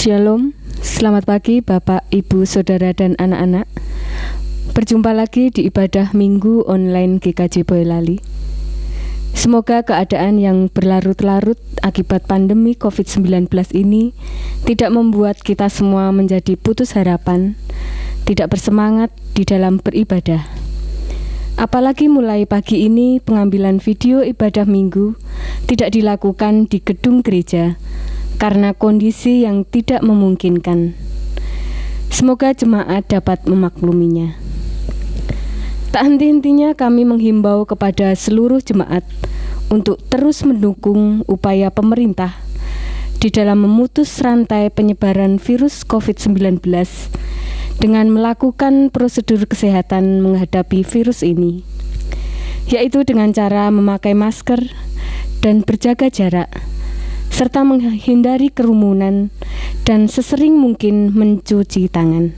Shalom, selamat pagi Bapak, Ibu, Saudara, dan anak-anak. Berjumpa lagi di ibadah Minggu online GKJ Boyolali. Semoga keadaan yang berlarut-larut akibat pandemi COVID-19 ini tidak membuat kita semua menjadi putus harapan, tidak bersemangat di dalam beribadah. Apalagi mulai pagi ini pengambilan video ibadah Minggu tidak dilakukan di gedung gereja, karena kondisi yang tidak memungkinkan. Semoga jemaat dapat memakluminya. Tak henti-hentinya kami menghimbau kepada seluruh jemaat untuk terus mendukung upaya pemerintah di dalam memutus rantai penyebaran virus COVID-19 dengan melakukan prosedur kesehatan menghadapi virus ini, yaitu dengan cara memakai masker dan berjaga jarak, serta menghindari kerumunan dan sesering mungkin mencuci tangan.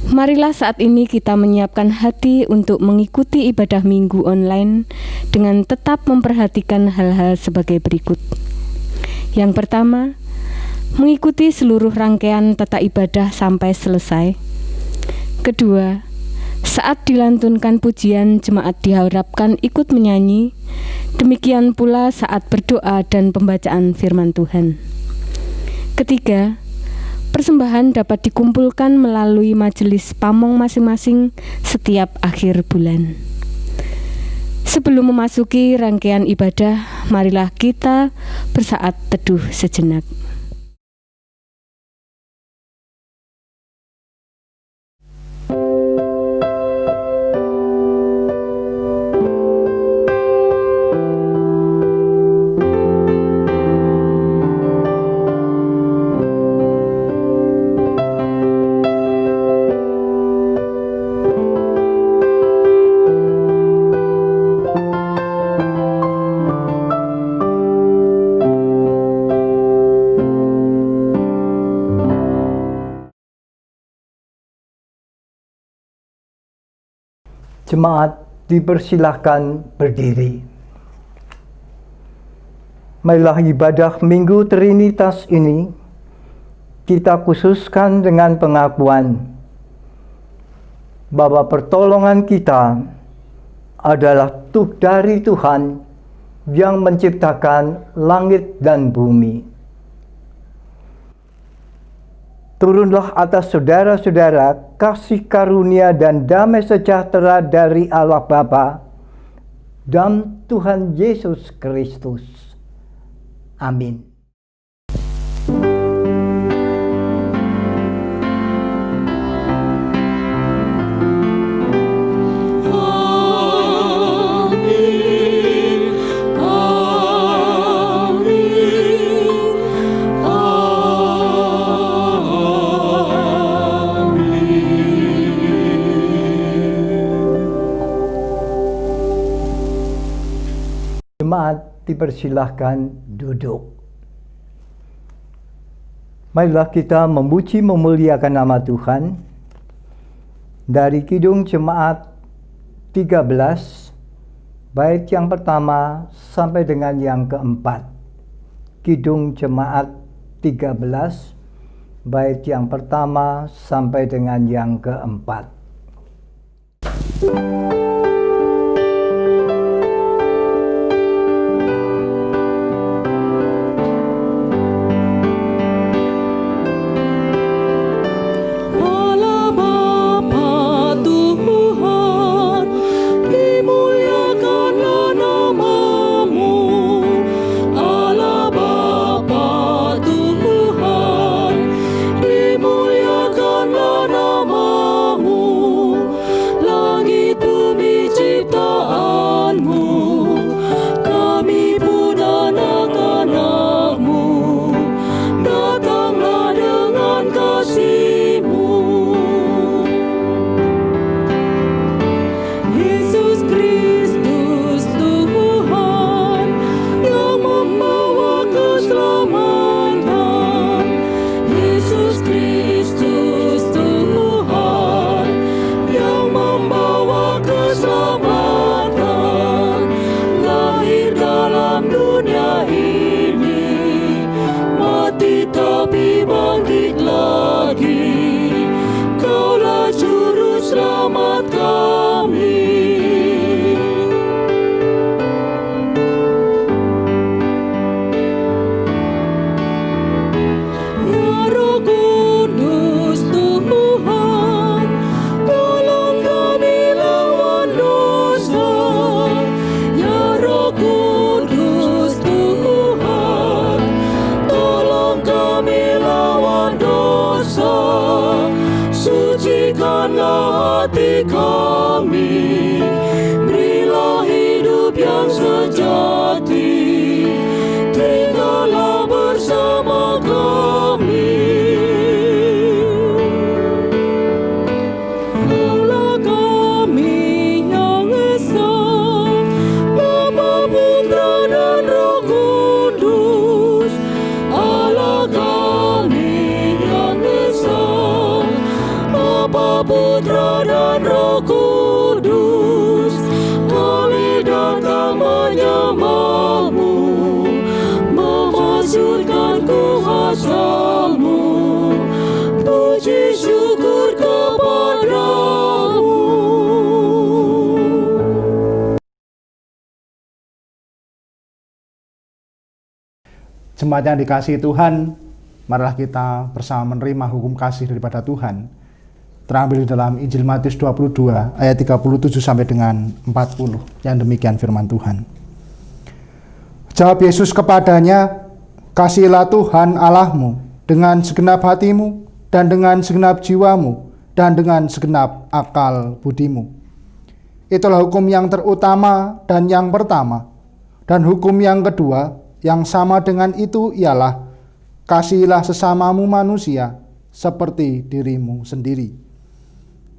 Marilah saat ini kita menyiapkan hati untuk mengikuti ibadah Minggu online dengan tetap memperhatikan hal-hal sebagai berikut. Yang pertama, mengikuti seluruh rangkaian tata ibadah sampai selesai. Kedua, saat dilantunkan pujian, jemaat diharapkan ikut menyanyi. Demikian pula saat berdoa dan pembacaan firman Tuhan. Ketiga, persembahan dapat dikumpulkan melalui majelis pamong masing-masing setiap akhir bulan. Sebelum memasuki rangkaian ibadah, marilah kita bersaat teduh sejenak. Jemaat dipersilahkan berdiri. Marilah ibadah Minggu Trinitas ini kita khususkan dengan pengakuan bahwa pertolongan kita adalah dari Tuhan yang menciptakan langit dan bumi. Turunlah atas saudara-saudara kasih karunia dan damai sejahtera dari Allah Bapa dan Tuhan Yesus Kristus. Amin. Jemaat dipersilahkan duduk. Marilah kita memuji memuliakan nama Tuhan. Dari Kidung Jemaat 13, bait yang pertama sampai dengan yang keempat. Kidung Jemaat 13, bait yang pertama sampai dengan yang keempat. Tapi hati kami, berilah hidup yang sejati, tinggallah bersama kami. Allah kami yang esa, Bapa, Putra dan Roh Kudus. Allah kami yang esa, Bapa, Putra dan Roh Kudus. Kami datang menyembah-Mu, memasyurkan kuasa-Mu, puji syukur kepada-Mu. Jemaat yang dikasihi Tuhan, marilah kita bersama menerima hukum kasih daripada Tuhan. Terambil di dalam Injil Matius 22 ayat 37 sampai dengan 40. Yang demikian firman Tuhan. Jawab Yesus kepadanya, "Kasihilah Tuhan Allahmu dengan segenap hatimu dan dengan segenap jiwamu dan dengan segenap akal budimu. Itulah hukum yang terutama dan yang pertama. Dan hukum yang kedua yang sama dengan itu ialah, kasihilah sesamamu manusia seperti dirimu sendiri.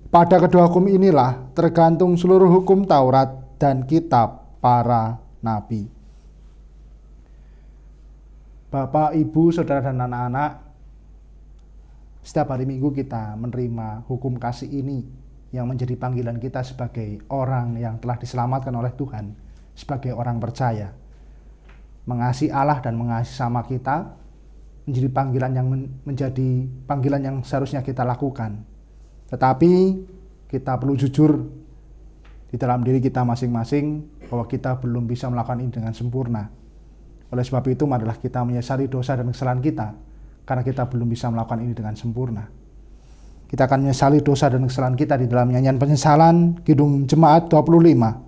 Pada kedua hukum inilah tergantung seluruh hukum Taurat dan kitab para nabi." Bapak, Ibu, Saudara, dan anak-anak, setiap hari Minggu kita menerima hukum kasih ini yang menjadi panggilan kita sebagai orang yang telah diselamatkan oleh Tuhan, sebagai orang percaya. Mengasihi Allah dan mengasihi sama kita menjadi panggilan yang seharusnya kita lakukan. Tetapi kita perlu jujur di dalam diri kita masing-masing bahwa kita belum bisa melakukan ini dengan sempurna. Oleh sebab itu, marilah kita menyesali dosa dan kesalahan kita, karena kita belum bisa melakukan ini dengan sempurna. Kita akan menyesali dosa dan kesalahan kita di dalam nyanyian penyesalan Kidung Jemaat 25,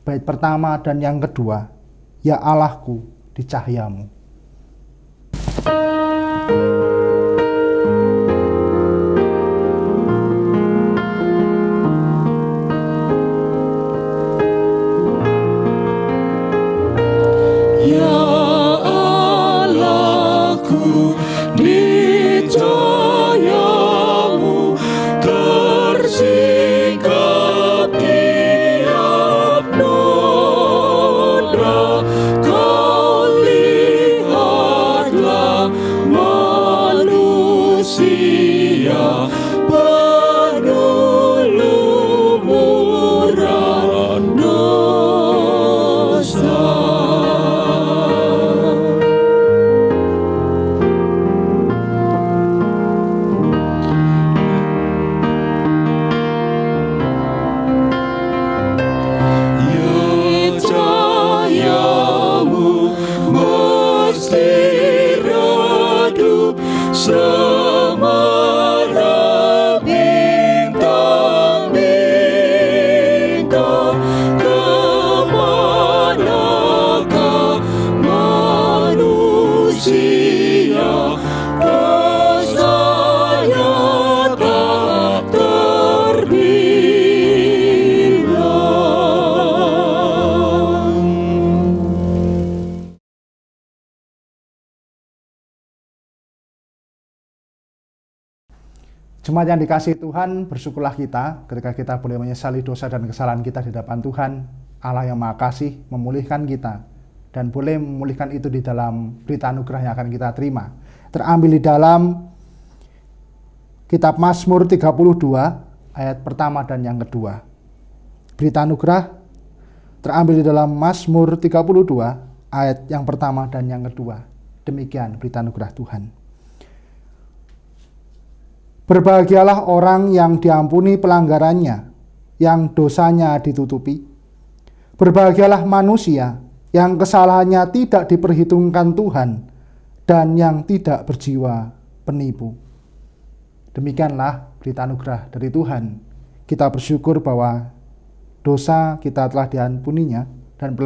bait pertama dan yang kedua, "Ya Allahku di cahayamu." Ya Allahku, di cahayamu tersingkap tiap noda. Kau lihatlah manusia penuh lumuran dosa. Cahayamu mesti redup semara bintang-bintang. Kemanakah manusia dosanya tak terbilang. Jemaat yang dikasihi Tuhan, bersyukurlah kita ketika kita boleh menyesali dosa dan kesalahan kita di hadapan Tuhan, Allah yang Maha Kasih, memulihkan kita, dan boleh memulihkan itu di dalam berita anugerah yang akan kita terima. Terambil di dalam kitab Mazmur 32 ayat pertama dan yang kedua. Berita anugerah terambil di dalam Mazmur 32 ayat yang pertama dan yang kedua. Demikian berita anugerah Tuhan. Berbahagialah orang yang diampuni pelanggarannya, yang dosanya ditutupi. Berbahagialah manusia yang kesalahannya tidak diperhitungkan Tuhan, dan yang tidak berjiwa penipu. Demikianlah berita anugerah dari Tuhan. Kita bersyukur bahwa dosa kita telah diampuninya, dan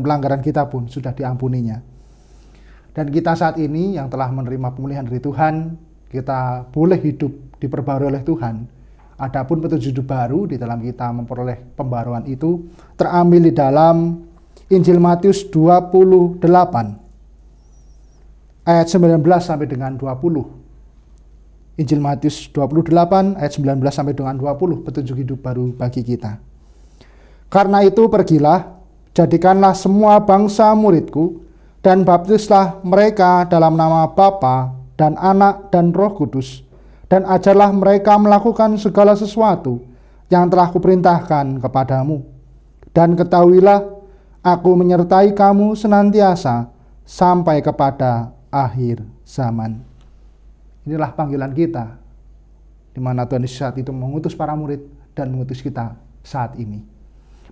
pelanggaran kita pun sudah diampuninya. Dan kita saat ini yang telah menerima pemulihan dari Tuhan, kita boleh hidup diperbarui oleh Tuhan. Adapun petunjuk hidup baru di dalam kita memperoleh pembaruan itu terambil di dalam Injil Matius 28 ayat 19 sampai dengan 20. Injil Matius 28 ayat 19 sampai dengan 20, petunjuk hidup baru bagi kita. Karena itu pergilah, jadikanlah semua bangsa muridku, dan baptislah mereka dalam nama Bapa dan Anak dan Roh Kudus, dan ajarlah mereka melakukan segala sesuatu yang telah kuperintahkan kepadamu. Dan ketahuilah, aku menyertai kamu senantiasa sampai kepada akhir zaman. Inilah panggilan kita, di mana Tuhan Yesus saat itu mengutus para murid dan mengutus kita saat ini.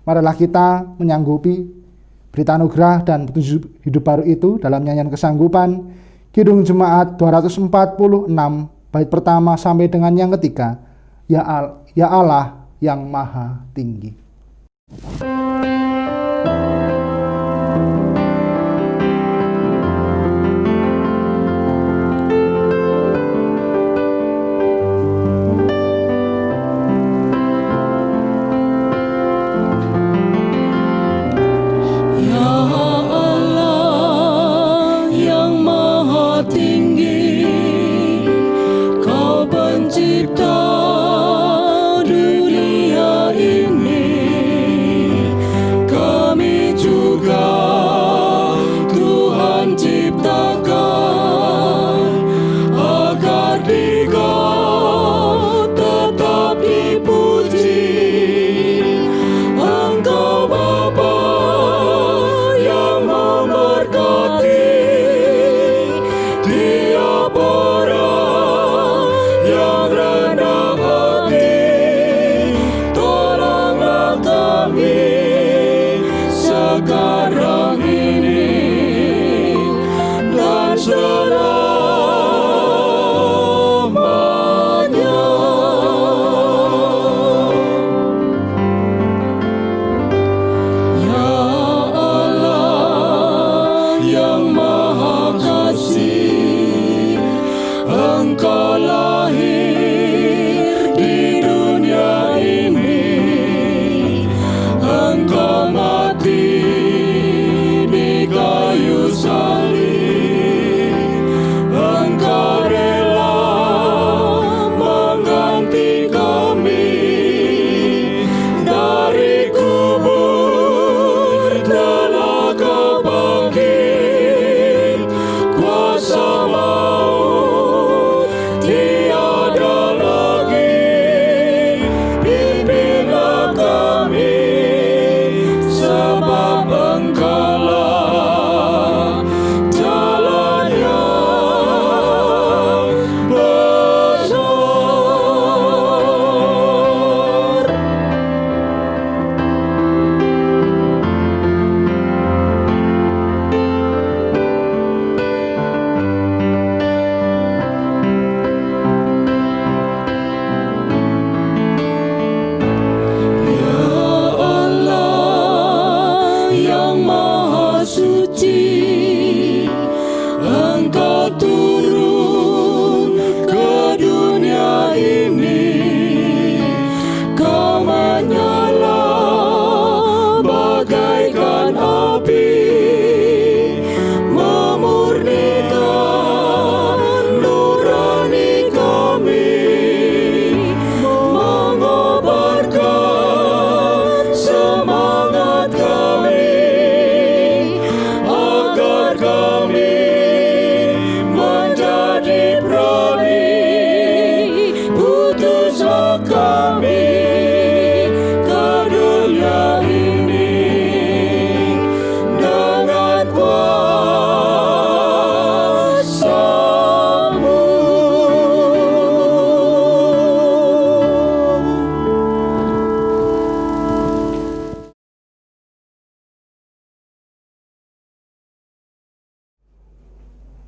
Marilah kita menyanggupi berita anugerah dan petunjuk hidup baru itu dalam nyanyian kesanggupan Kidung Jemaat 246 bait pertama sampai dengan yang ketiga, Ya Allah yang Maha Tinggi.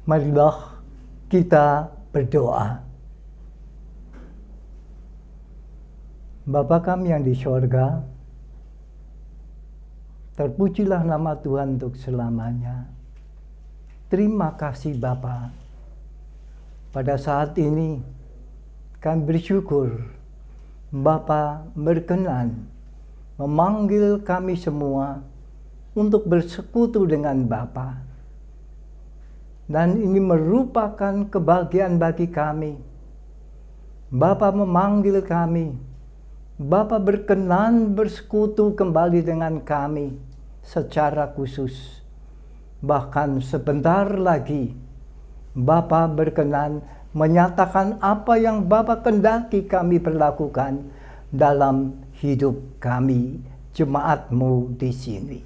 Marilah kita berdoa. Bapa kami yang di sorga, terpujilah nama Tuhan untuk selamanya. Terima kasih Bapa. Pada saat ini kami bersyukur Bapa berkenan memanggil kami semua untuk bersekutu dengan Bapa. Dan ini merupakan kebahagiaan bagi kami. Bapa memanggil kami. Bapa berkenan bersekutu kembali dengan kami secara khusus. Bahkan sebentar lagi Bapa berkenan menyatakan apa yang Bapa kehendaki kami berlakukan dalam hidup kami, jemaat-Mu di sini.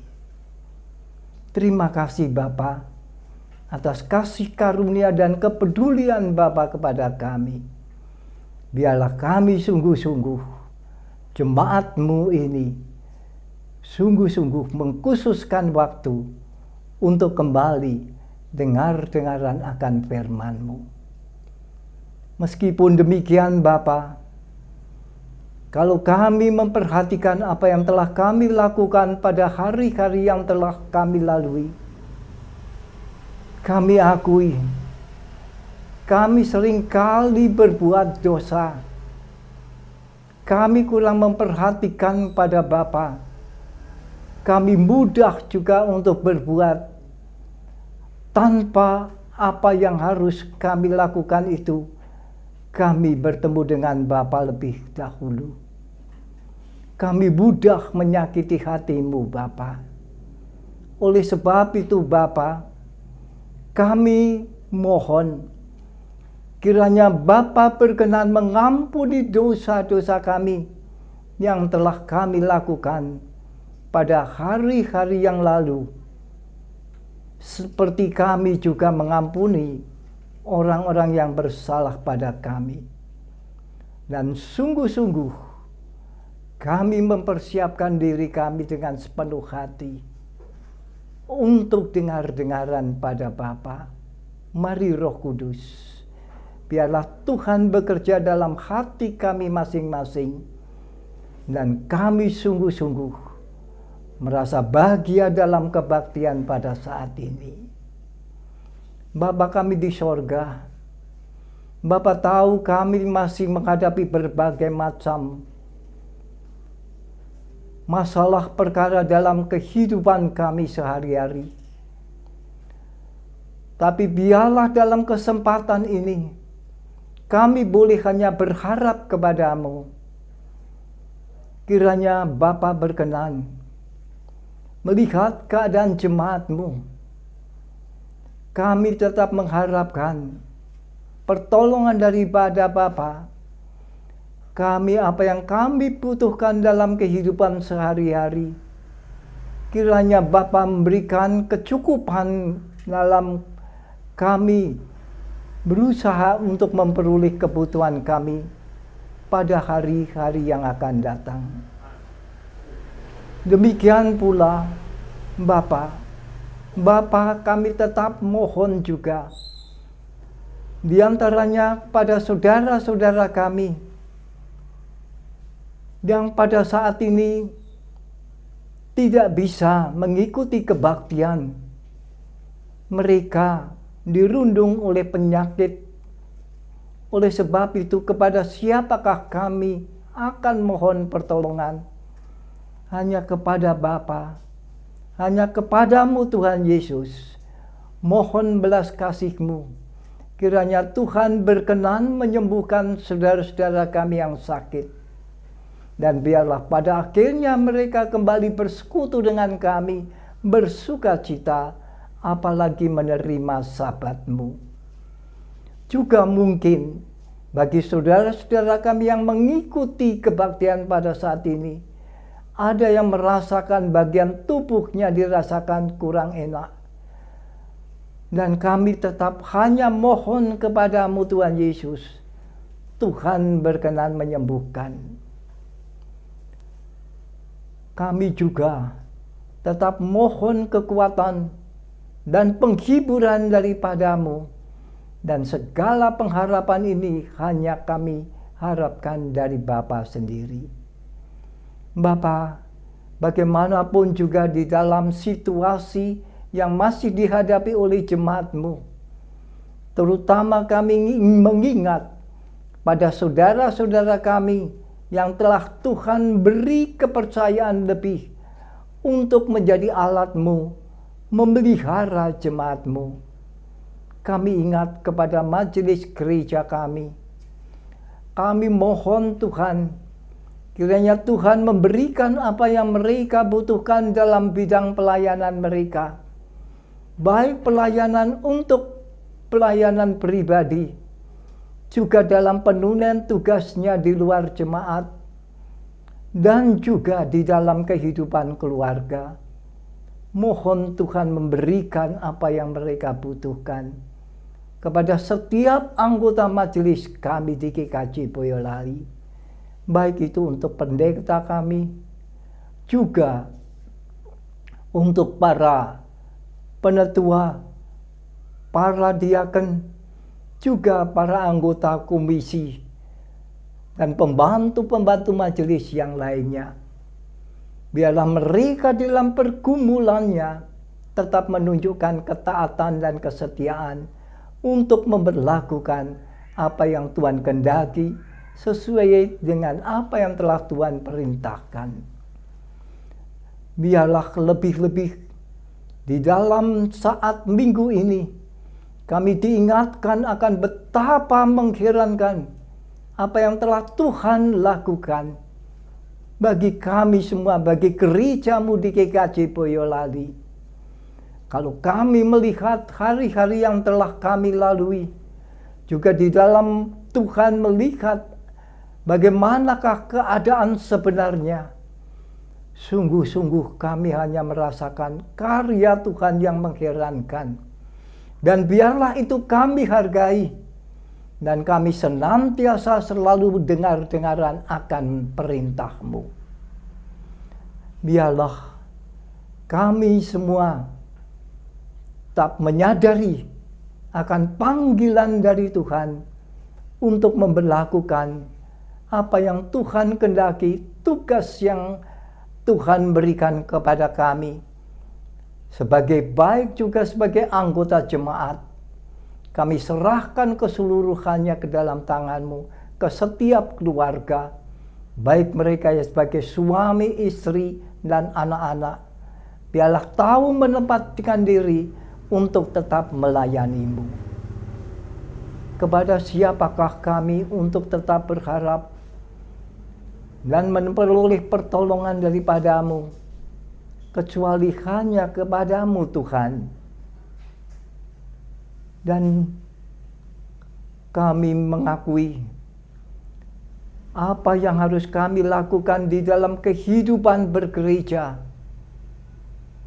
Terima kasih Bapa atas kasih karunia dan kepedulian Bapa kepada kami. Biarlah kami sungguh-sungguh, jemaat-Mu ini, sungguh-sungguh mengkhususkan waktu untuk kembali dengar-dengaran akan firman-Mu. Meskipun demikian Bapa, kalau kami memperhatikan apa yang telah kami lakukan pada hari-hari yang telah kami lalui, kami akui, kami seringkali berbuat dosa. Kami kurang memperhatikan pada Bapa. Kami mudah juga untuk berbuat tanpa apa yang harus kami lakukan itu. Kami bertemu dengan Bapa lebih dahulu. Kami mudah menyakiti hati-Mu Bapa. Oleh sebab itu Bapa, kami mohon kiranya Bapa berkenan mengampuni dosa-dosa kami yang telah kami lakukan pada hari-hari yang lalu. Seperti kami juga mengampuni orang-orang yang bersalah pada kami. Dan sungguh-sungguh kami mempersiapkan diri kami dengan sepenuh hati untuk dengar-dengaran pada Bapa. Mari Roh Kudus, biarlah Tuhan bekerja dalam hati kami masing-masing, dan kami sungguh-sungguh merasa bahagia dalam kebaktian pada saat ini. Bapa kami di sorga, Bapa tahu kami masih menghadapi berbagai macam masalah perkara dalam kehidupan kami sehari-hari. Tapi biarlah dalam kesempatan ini kami boleh hanya berharap kepada-Mu. Kiranya Bapa berkenan melihat keadaan jemaat-Mu. Kami tetap mengharapkan pertolongan daripada Bapa. Kami apa yang kami butuhkan dalam kehidupan sehari-hari, kiranya Bapa memberikan kecukupan dalam kami berusaha untuk memperoleh kebutuhan kami pada hari-hari yang akan datang. Demikian pula Bapa kami tetap mohon juga di antaranya pada saudara-saudara kami yang pada saat ini tidak bisa mengikuti kebaktian. Mereka dirundung oleh penyakit. Oleh sebab itu kepada siapakah kami akan mohon pertolongan? Hanya kepada Bapa, hanya kepadamu Tuhan Yesus. Mohon belas kasih-Mu. Kiranya Tuhan berkenan menyembuhkan saudara-saudara kami yang sakit. Dan biarlah pada akhirnya mereka kembali bersekutu dengan kami, bersuka cita, apalagi menerima sabat-Mu. Juga mungkin bagi saudara-saudara kami yang mengikuti kebaktian pada saat ini, ada yang merasakan bagian tubuhnya dirasakan kurang enak. Dan kami tetap hanya mohon kepada-Mu Tuhan Yesus, Tuhan berkenan menyembuhkan. Kami juga tetap mohon kekuatan dan penghiburan daripada-Mu. Dan segala pengharapan ini hanya kami harapkan dari Bapa sendiri. Bapa, bagaimanapun juga di dalam situasi yang masih dihadapi oleh jemaat-Mu, terutama kami mengingat pada saudara-saudara kami yang telah Tuhan beri kepercayaan lebih untuk menjadi alat-Mu memelihara jemaat-Mu. Kami ingat kepada majelis gereja kami. Kami mohon Tuhan, kiranya Tuhan memberikan apa yang mereka butuhkan dalam bidang pelayanan mereka. Baik pelayanan untuk pelayanan pribadi, juga dalam penunaian tugasnya di luar jemaat, dan juga di dalam kehidupan keluarga. Mohon Tuhan memberikan apa yang mereka butuhkan kepada setiap anggota majelis kami di GKJ Boyolali, baik itu untuk pendeta kami, juga untuk para penetua, para diaken, juga para anggota komisi, dan pembantu-pembantu majelis yang lainnya. Biarlah mereka dalam pergumulannya tetap menunjukkan ketaatan dan kesetiaan untuk memberlakukan apa yang Tuhan kehendaki sesuai dengan apa yang telah Tuhan perintahkan. Biarlah lebih-lebih di dalam saat minggu ini kami diingatkan akan betapa mengherankan apa yang telah Tuhan lakukan bagi kami semua, bagi gereja-Mu di GKJ Boyolali. Kalau kami melihat hari-hari yang telah kami lalui, juga di dalam Tuhan melihat bagaimanakah keadaan sebenarnya, sungguh-sungguh kami hanya merasakan karya Tuhan yang mengherankan. Dan biarlah itu kami hargai, dan kami senantiasa selalu dengar-dengaran akan perintah-Mu. Biarlah kami semua tetap menyadari akan panggilan dari Tuhan untuk memberlakukan apa yang Tuhan kehendaki, tugas yang Tuhan berikan kepada kami. Sebagai baik juga sebagai anggota jemaat, kami serahkan keseluruhannya ke dalam tangan-Mu, ke setiap keluarga, baik mereka yang sebagai suami, istri, dan anak-anak. Biarlah tahu menempatkan diri untuk tetap melayani-Mu. Kepada siapakah kami untuk tetap berharap dan memperoleh pertolongan daripada-Mu, kecuali hanya kepada-Mu Tuhan. Dan kami mengakui apa yang harus kami lakukan di dalam kehidupan bergereja.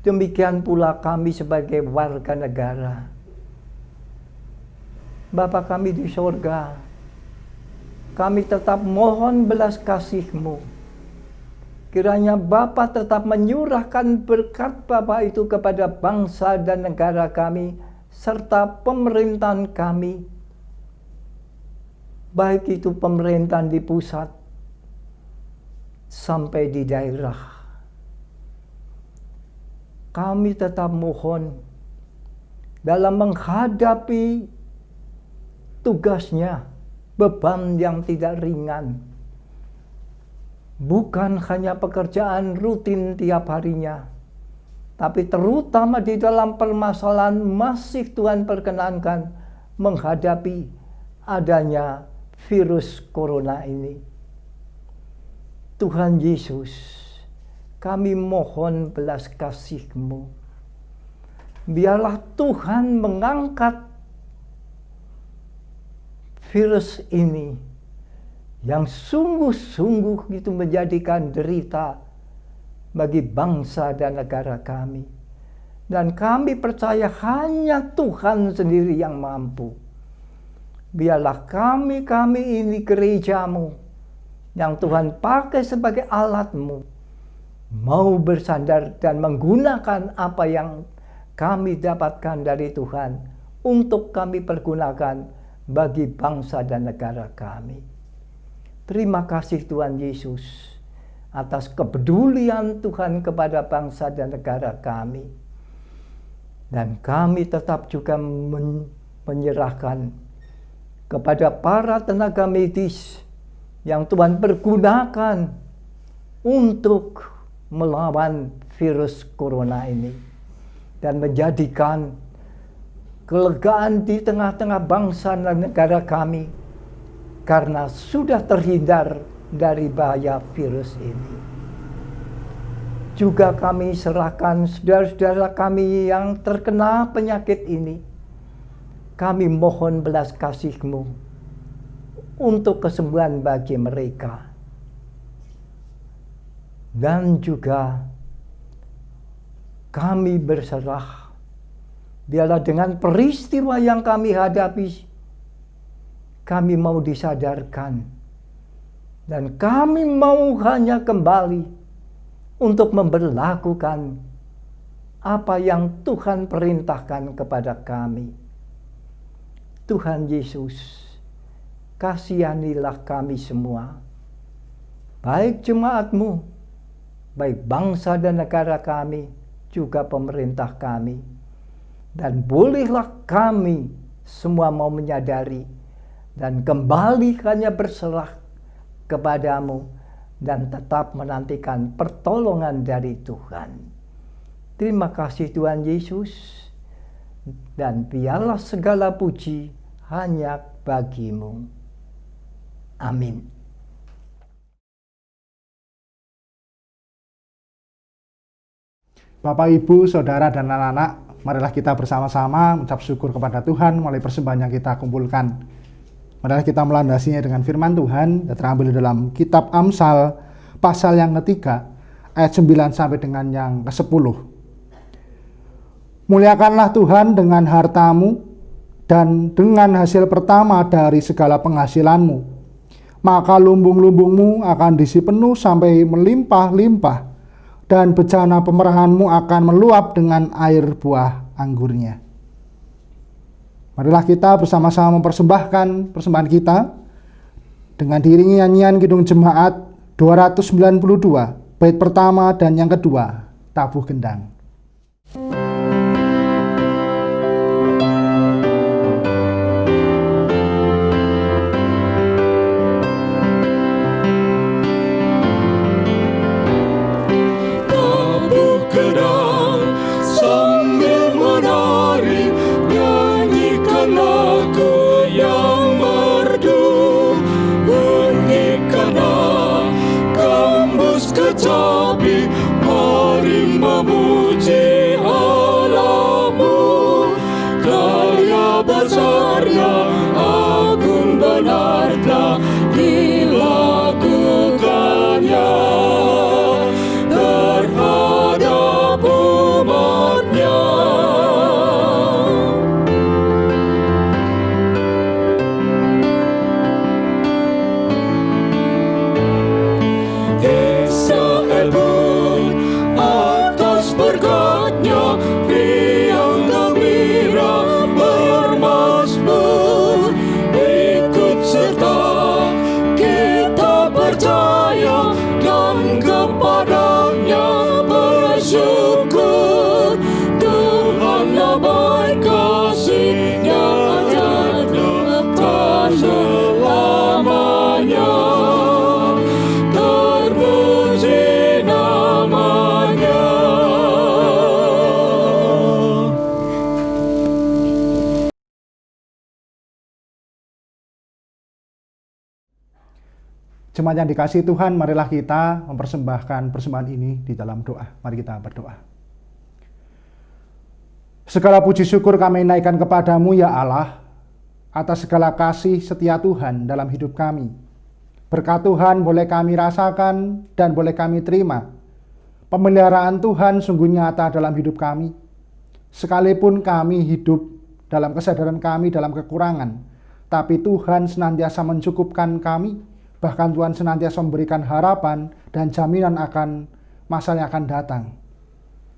Demikian pula kami sebagai warga negara. Bapa kami di sorga, kami tetap mohon belas kasih-Mu. Kiranya Bapa tetap menyurahkan berkat Bapa itu kepada bangsa dan negara kami, serta pemerintahan kami, baik itu pemerintahan di pusat sampai di daerah. Kami tetap mohon dalam menghadapi tugasnya, beban yang tidak ringan, bukan hanya pekerjaan rutin tiap harinya, tapi terutama di dalam permasalahan masih Tuhan perkenankan menghadapi adanya virus corona ini. Tuhan Yesus, kami mohon belas kasih-Mu. Biarlah Tuhan mengangkat virus ini yang sungguh-sungguh itu menjadikan derita bagi bangsa dan negara kami. Dan kami percaya hanya Tuhan sendiri yang mampu. Biarlah kami ini gereja-Mu yang Tuhan pakai sebagai alat-Mu, mau bersandar dan menggunakan apa yang kami dapatkan dari Tuhan untuk kami pergunakan bagi bangsa dan negara kami. Terima kasih Tuhan Yesus atas kepedulian Tuhan kepada bangsa dan negara kami. Dan kami tetap juga menyerahkan kepada para tenaga medis yang Tuhan pergunakan untuk melawan virus corona ini dan menjadikan kelegaan di tengah-tengah bangsa dan negara kami karena sudah terhindar dari bahaya virus ini. Juga kami serahkan saudara-saudara kami yang terkena penyakit ini. Kami mohon belas kasih-Mu untuk kesembuhan bagi mereka. Dan juga kami berserah, biarlah dengan peristiwa yang kami hadapi, kami mau disadarkan. Dan kami mau hanya kembali untuk memberlakukan apa yang Tuhan perintahkan kepada kami. Tuhan Yesus, kasihanilah kami semua, baik jemaat-Mu, baik bangsa dan negara kami, juga pemerintah kami. Dan bolehlah kami semua mau menyadari dan kembali hanya berserah kepadamu dan tetap menantikan pertolongan dari Tuhan. Terima kasih Tuhan Yesus, dan biarlah segala puji hanya bagi-Mu. Amin. Bapak, Ibu, Saudara, dan anak-anak, marilah kita bersama-sama mengucap syukur kepada Tuhan melalui persembahan yang kita kumpulkan. Marilah kita melandasinya dengan firman Tuhan yang terambil dalam kitab Amsal pasal yang ketiga ayat 9 sampai dengan yang ke-10. Muliakanlah Tuhan dengan hartamu dan dengan hasil pertama dari segala penghasilanmu, maka lumbung-lumbungmu akan diisi penuh sampai melimpah-limpah, dan bejana pemerahanmu akan meluap dengan air buah anggurnya. Marilah kita bersama-sama mempersembahkan persembahan kita dengan diiringi nyanyian Kidung Jemaat 292, bait pertama dan yang kedua, Tabuh Gendang. Kecapi, mari memuji Allahmu. Karya besarnya agung benar telah dilakukannya terhadap umatnya. Jemaat yang dikasihi Tuhan, marilah kita mempersembahkan persembahan ini di dalam doa. Mari kita berdoa. Segala puji syukur kami naikkan kepadamu ya Allah, atas segala kasih setia Tuhan dalam hidup kami. Berkat Tuhan boleh kami rasakan dan boleh kami terima. Pemeliharaan Tuhan sungguh nyata dalam hidup kami. Sekalipun kami hidup dalam kesadaran kami dalam kekurangan, tapi Tuhan senantiasa mencukupkan kami. Bahkan Tuhan senantiasa memberikan harapan dan jaminan akan masa yang akan datang.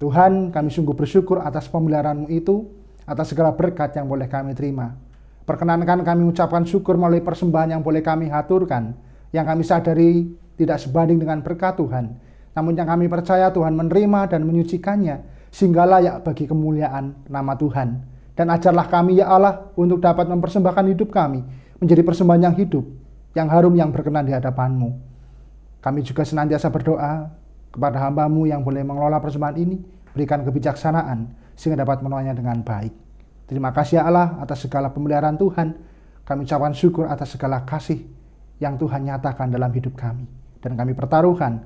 Tuhan, kami sungguh bersyukur atas pemeliharaan-Mu itu, atas segala berkat yang boleh kami terima. Perkenankan kami ucapkan syukur melalui persembahan yang boleh kami haturkan, yang kami sadari tidak sebanding dengan berkat Tuhan, namun yang kami percaya Tuhan menerima dan menyucikannya, sehingga layak bagi kemuliaan nama Tuhan. Dan ajarlah kami ya Allah untuk dapat mempersembahkan hidup kami menjadi persembahan yang hidup, yang harum yang berkenan di hadapan-Mu. Kami juga senantiasa berdoa kepada hamba-Mu yang boleh mengelola persembahan ini, berikan kebijaksanaan sehingga dapat menolaknya dengan baik. Terima kasih ya Allah atas segala pemeliharaan Tuhan. Kami ucapkan syukur atas segala kasih yang Tuhan nyatakan dalam hidup kami. Dan kami pertaruhkan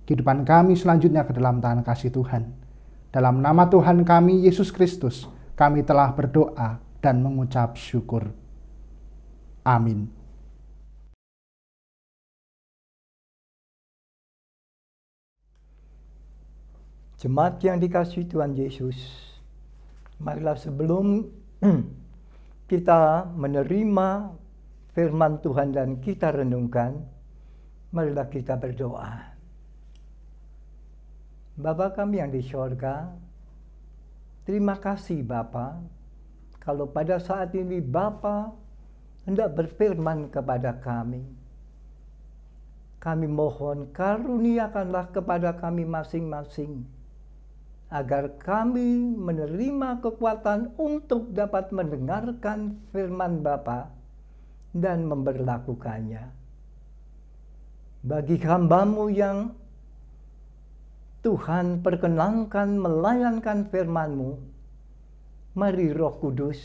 kehidupan kami selanjutnya ke dalam tangan kasih Tuhan. Dalam nama Tuhan kami, Yesus Kristus, kami telah berdoa dan mengucap syukur. Amin. Jemaat yang dikasihi Tuhan Yesus, marilah sebelum kita menerima firman Tuhan dan kita renungkan, marilah kita berdoa. Bapa kami yang di sorga, terima kasih Bapa, kalau pada saat ini Bapa hendak berfirman kepada kami. Kami mohon karuniakanlah kepada kami masing-masing, agar kami menerima kekuatan untuk dapat mendengarkan firman Bapa dan memberlakukannya. Bagi hamba-Mu yang Tuhan perkenankan melayankan firman-Mu, mari Roh Kudus,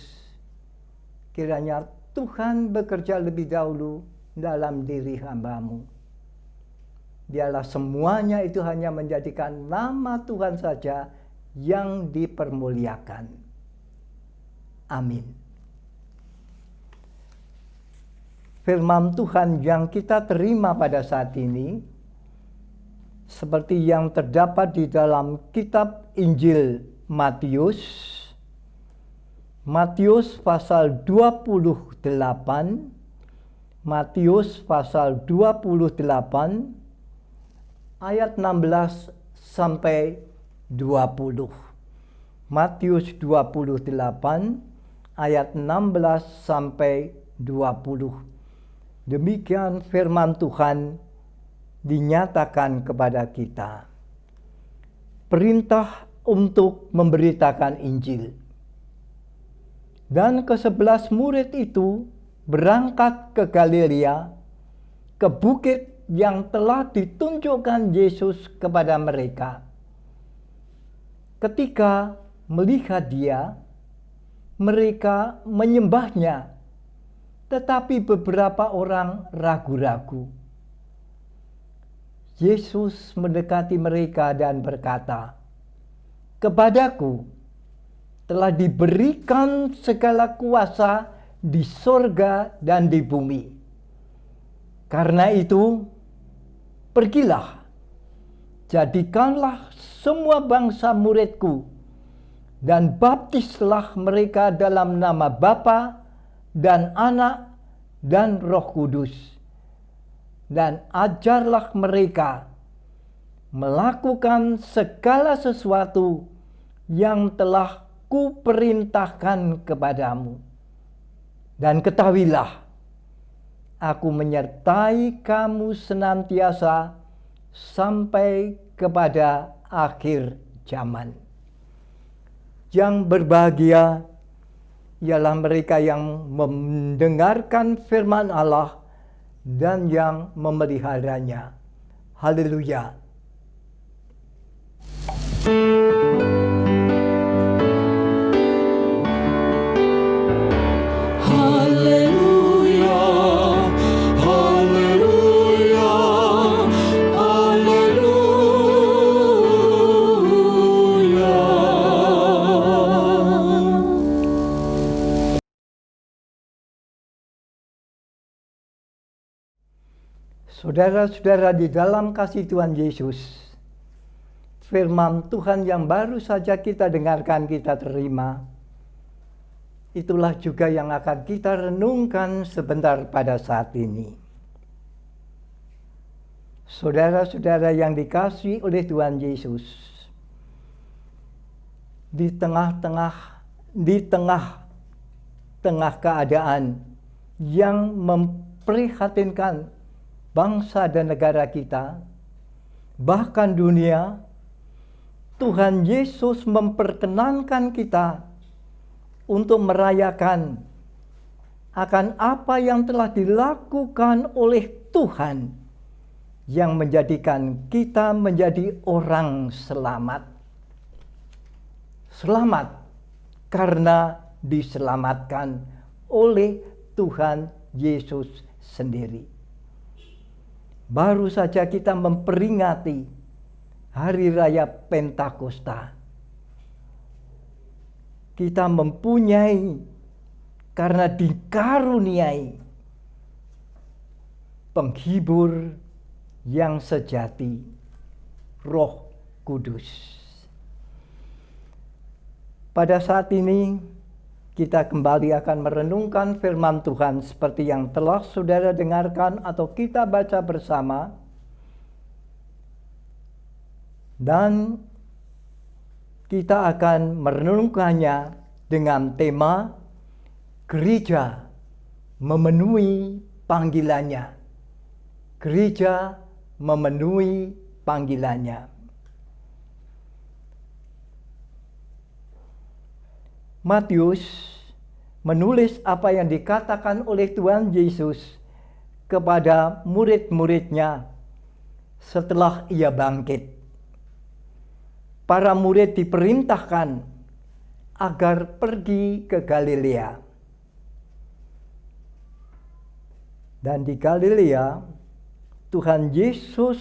kiranya Tuhan bekerja lebih dahulu dalam diri hamba-Mu. Biarlah semuanya itu hanya menjadikan nama Tuhan saja yang dipermuliakan. Amin. Firman Tuhan yang kita terima pada saat ini, seperti yang terdapat di dalam kitab Injil Matius, Matius pasal 28, Matius pasal 28, ayat 16 sampai 20. Matius 28 ayat 16 sampai 20. Demikian firman Tuhan dinyatakan kepada kita. Perintah untuk memberitakan Injil. Dan ke-11 murid itu berangkat ke Galilea, ke bukit yang telah ditunjukkan Yesus kepada mereka. Ketika melihat Dia, mereka menyembahnya, tetapi beberapa orang ragu-ragu. Yesus mendekati mereka dan berkata, "Kepadaku telah diberikan segala kuasa di sorga dan di bumi. Karena itu, pergilah, jadikanlah semua bangsa muridku, dan baptislah mereka dalam nama Bapa dan Anak dan Roh Kudus, dan ajarlah mereka melakukan segala sesuatu yang telah kuperintahkan kepadamu. Dan ketahuilah, aku menyertai kamu senantiasa sampai kepada akhir zaman." Yang berbahagia ialah mereka yang mendengarkan firman Allah dan yang memeliharanya. Haleluya. Saudara-saudara di dalam kasih Tuhan Yesus, firman Tuhan yang baru saja kita dengarkan, kita terima, itulah juga yang akan kita renungkan sebentar pada saat ini. Saudara-saudara yang dikasihi oleh Tuhan Yesus, di tengah keadaan yang memprihatinkan bangsa dan negara kita, bahkan dunia, Tuhan Yesus memperkenankan kita untuk merayakan akan apa yang telah dilakukan oleh Tuhan yang menjadikan kita menjadi orang selamat. Selamat karena diselamatkan oleh Tuhan Yesus sendiri. Baru saja kita memperingati Hari Raya Pentakosta. Kita mempunyai, karena dikaruniai penghibur yang sejati, Roh Kudus. Pada saat ini kita kembali akan merenungkan firman Tuhan seperti yang telah saudara dengarkan atau kita baca bersama. Dan kita akan merenungkannya dengan tema gereja memenuhi panggilannya. Gereja memenuhi panggilannya. Matius menulis apa yang dikatakan oleh Tuhan Yesus kepada murid-muridnya setelah ia bangkit. Para murid diperintahkan agar pergi ke Galilea. Dan di Galilea, Tuhan Yesus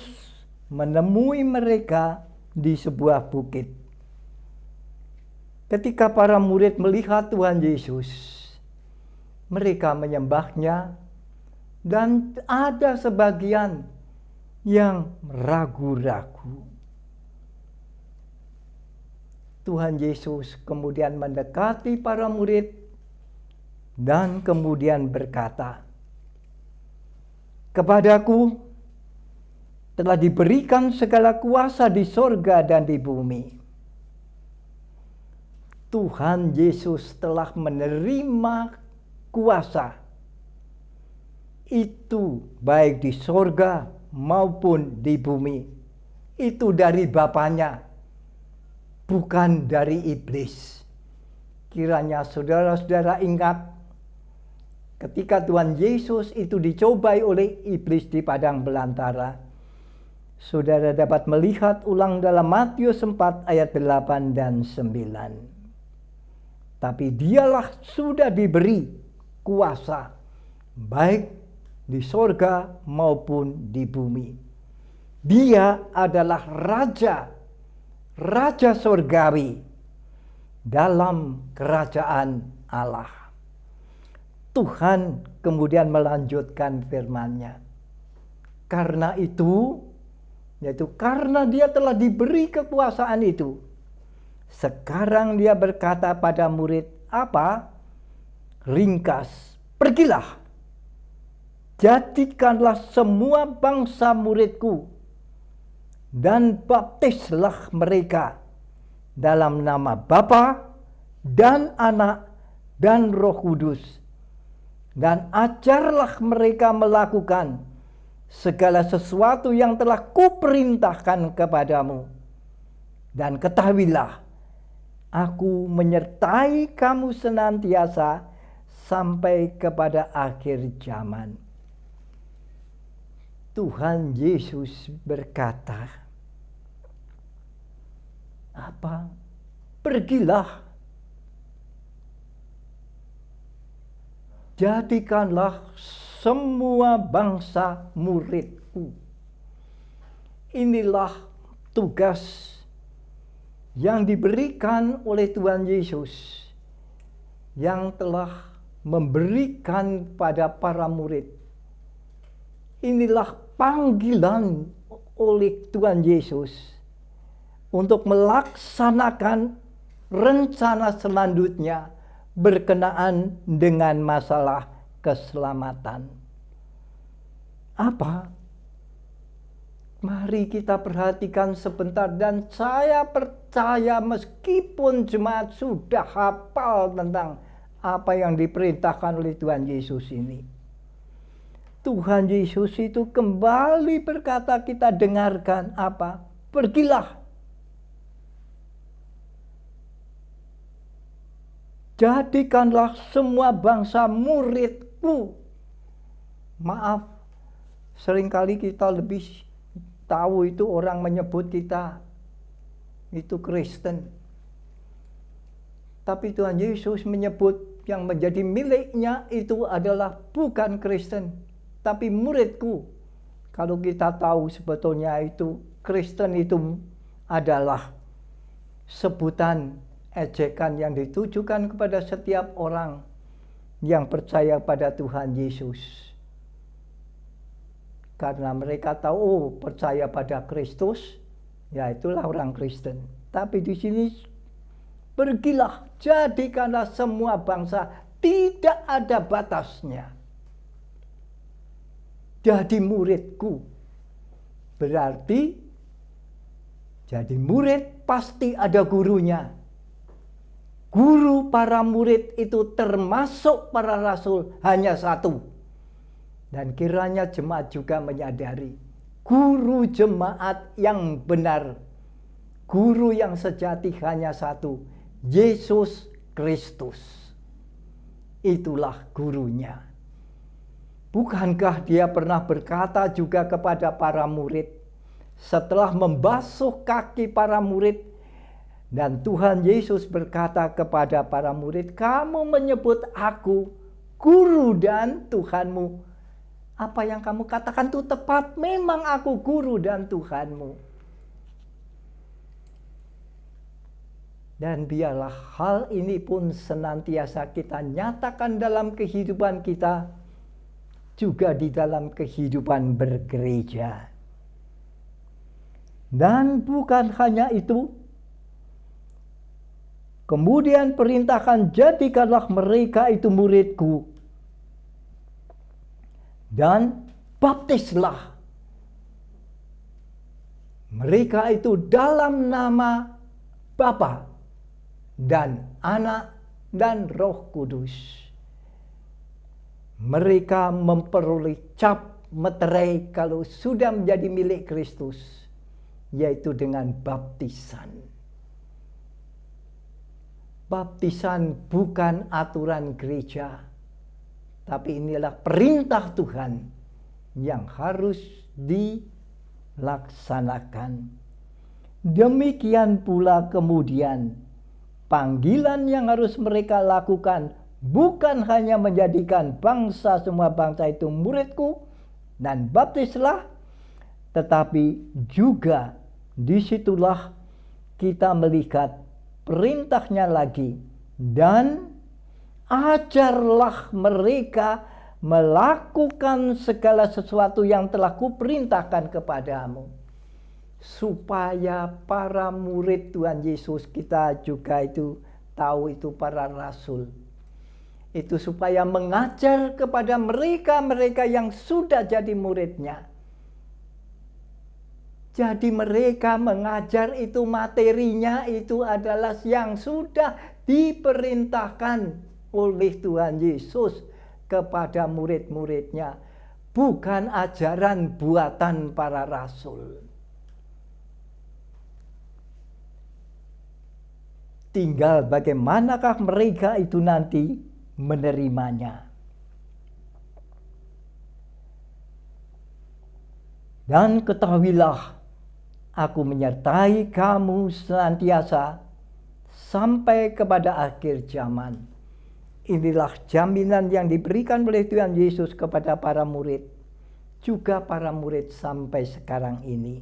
menemui mereka di sebuah bukit. Ketika para murid melihat Tuhan Yesus, mereka menyembahnya, dan ada sebagian yang ragu-ragu. Tuhan Yesus kemudian mendekati para murid dan kemudian berkata, "Kepadaku telah diberikan segala kuasa di sorga dan di bumi." Tuhan Yesus telah menerima kuasa itu baik di sorga maupun di bumi. Itu dari Bapanya, bukan dari iblis. Kiranya saudara-saudara ingat ketika Tuhan Yesus itu dicobai oleh iblis di padang belantara. Saudara dapat melihat ulang dalam Matius 4 ayat 8 dan 9. Tapi dialah sudah diberi kuasa baik di sorga maupun di bumi. Dia adalah Raja Sorgawi dalam kerajaan Allah. Tuhan kemudian melanjutkan firman-Nya. Karena itu, yaitu karena dia telah diberi kekuasaan itu, sekarang dia berkata pada murid, apa? Ringkas, pergilah, jadikanlah semua bangsa muridku, dan baptislah mereka dalam nama Bapa dan Anak dan Roh Kudus, dan ajarlah mereka melakukan segala sesuatu yang telah kuperintahkan kepadamu. Dan ketahuilah, Aku menyertai kamu senantiasa sampai kepada akhir zaman. Tuhan Yesus berkata, apa? Pergilah, jadikanlah semua bangsa muridku. Inilah tugas yang diberikan oleh Tuhan Yesus, yang telah memberikan pada para murid. Inilah panggilan oleh Tuhan Yesus untuk melaksanakan rencana selanjutnya berkenaan dengan masalah keselamatan. Apa? Mari kita perhatikan sebentar, dan saya percaya meskipun jemaat sudah hafal tentang apa yang diperintahkan oleh Tuhan Yesus ini. Tuhan Yesus itu kembali berkata, kita dengarkan apa? Pergilah. jadikanlah semua bangsa muridku. Maaf, seringkali kita lebih tahu itu orang menyebut kita itu Kristen. Tapi Tuhan Yesus menyebut yang menjadi miliknya itu adalah bukan Kristen, tapi muridku. Kalau kita tahu sebetulnya itu Kristen itu adalah sebutan ejekan yang ditujukan kepada setiap orang yang percaya pada Tuhan Yesus. Karena mereka tahu, oh, percaya pada Kristus, ya itulah orang Kristen. Tapi di sini, pergilah, jadikanlah semua bangsa, tidak ada batasnya. Jadi muridku. Berarti, jadi murid pasti ada gurunya. Guru para murid itu termasuk para rasul hanya satu. Dan kiranya jemaat juga menyadari, guru jemaat yang benar, guru yang sejati hanya satu, Yesus Kristus. Itulah gurunya. Bukankah dia pernah berkata juga kepada para murid, setelah membasuh kaki para murid, dan Tuhan Yesus berkata kepada para murid, kamu menyebut aku guru dan Tuhanmu. Apa yang kamu katakan itu tepat, memang aku guru dan Tuhanmu. Dan biarlah hal ini pun senantiasa kita nyatakan dalam kehidupan kita, juga di dalam kehidupan bergereja. Dan bukan hanya itu, kemudian perintahkan jadikanlah mereka itu muridku, dan baptislah mereka itu dalam nama Bapa dan Anak dan Roh Kudus. Mereka memperoleh cap meterai kalau sudah menjadi milik Kristus, yaitu dengan baptisan. Baptisan bukan aturan gereja, tapi inilah perintah Tuhan yang harus dilaksanakan. Demikian pula kemudian panggilan yang harus mereka lakukan bukan hanya menjadikan bangsa, semua bangsa itu muridku dan baptislah, tetapi juga disitulah kita melihat perintahnya lagi, dan ajarlah mereka melakukan segala sesuatu yang telah kuperintahkan kepadamu. Supaya para murid Tuhan Yesus, kita juga itu tahu itu para rasul. Itu supaya mengajar kepada mereka-mereka yang sudah jadi muridnya. Jadi mereka mengajar itu materinya itu adalah yang sudah diperintahkan oleh Tuhan Yesus kepada murid-muridnya, bukan ajaran buatan para rasul. Tinggal bagaimanakah mereka itu nanti menerimanya. Dan ketahuilah, aku menyertai kamu senantiasa sampai kepada akhir zaman. Inilah jaminan yang diberikan oleh Tuhan Yesus kepada para murid, juga para murid sampai sekarang ini.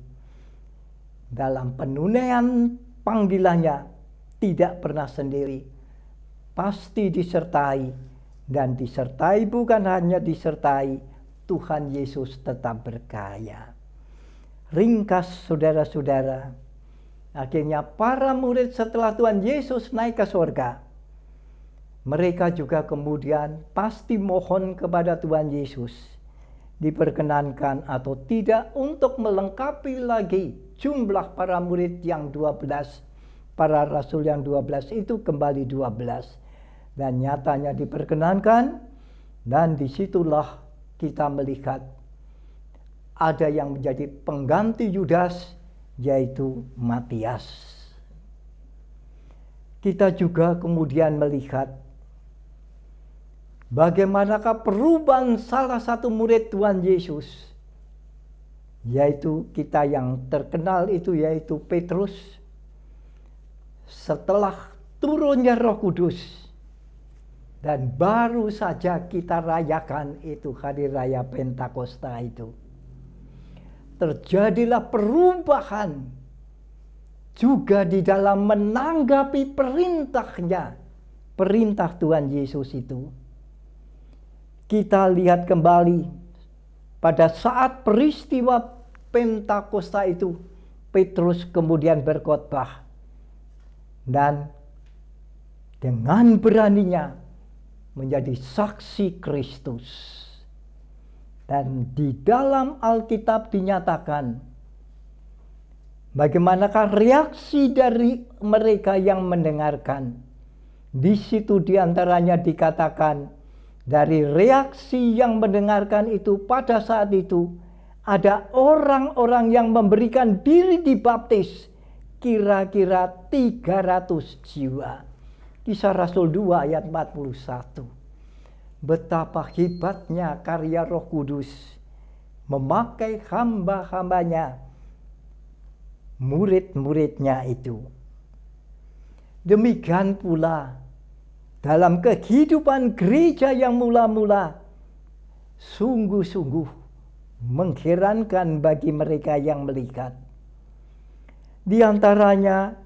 Dalam penunaian panggilannya tidak pernah sendiri, pasti disertai, dan disertai bukan hanya disertai, Tuhan Yesus tetap berkarya. Ringkas saudara-saudara, akhirnya para murid setelah Tuhan Yesus naik ke surga, mereka juga kemudian pasti mohon kepada Tuhan Yesus diperkenankan atau tidak untuk melengkapi lagi jumlah para murid yang 12, para rasul yang 12 itu kembali 12, dan nyatanya diperkenankan. Dan disitulah kita melihat ada yang menjadi pengganti Yudas, yaitu Matias. Kita juga kemudian melihat bagaimanakah perubahan salah satu murid Tuhan Yesus, yaitu kita yang terkenal itu, yaitu Petrus, setelah turunnya Roh Kudus, dan baru saja kita rayakan itu hari raya Pentakosta itu, terjadilah perubahan juga di dalam menanggapi perintah Tuhan Yesus itu. Kita lihat kembali pada saat peristiwa Pentakosta itu, Petrus kemudian berkhotbah dan dengan beraninya menjadi saksi Kristus. Dan di dalam Alkitab dinyatakan bagaimanakah reaksi dari mereka yang mendengarkan. Di situ diantaranya dikatakan, dari reaksi yang mendengarkan itu pada saat itu ada orang-orang yang memberikan diri dibaptis, kira-kira 300 jiwa. Kisah Rasul 2 ayat 41. Betapa hebatnya karya Roh Kudus memakai hamba-hambanya, murid-muridnya itu. Demikian pula dalam kehidupan gereja yang mula-mula sungguh-sungguh mengherankan bagi mereka yang melihat. Di antaranya